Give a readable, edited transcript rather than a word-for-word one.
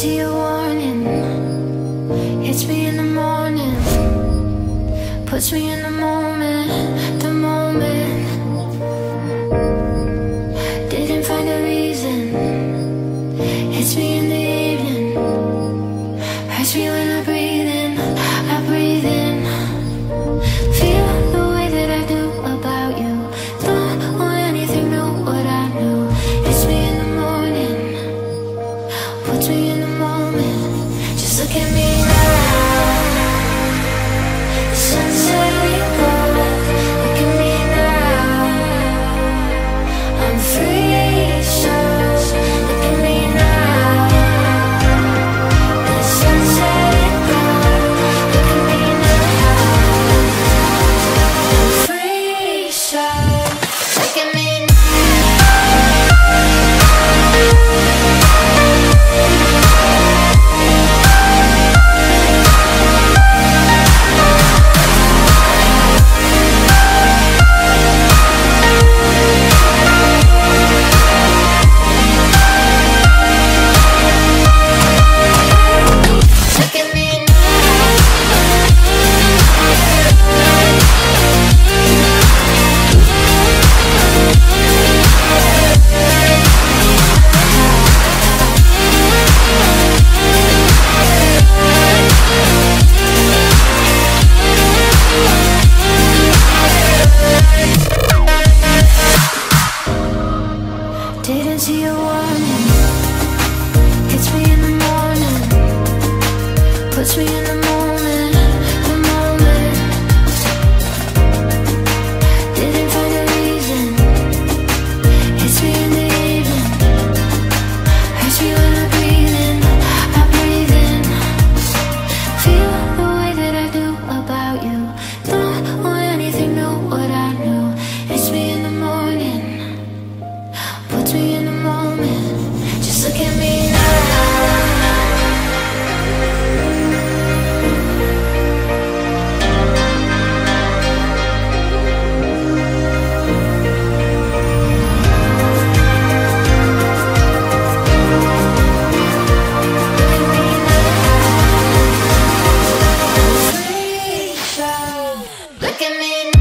see a warning. Hits me in the morning, puts me in the moment, the moment. Didn't find a reason. Hits me in the evening, hurts me when I breathe in, I breathe in. Feel the way that I do about you. Don't want anything new, what I knew. Hits me in the morning, puts me in the moment. Just look at me now. The sunset we both. Look at me now. I'm free, so look at me now. The sunset we both. Look at me now. I'm free, so look at me now. Look at me now. Didn't see a warning. Hits me in the morning, puts me in the moment, the moment. Didn't find a reason. Hits me in the evening, hurts me when I breathe in, I breathe in. Feel the way that I do about you. Don't want anything new, what I knew. Hits me in the morning, puts me in the moment. Just look at me now. Look at me now.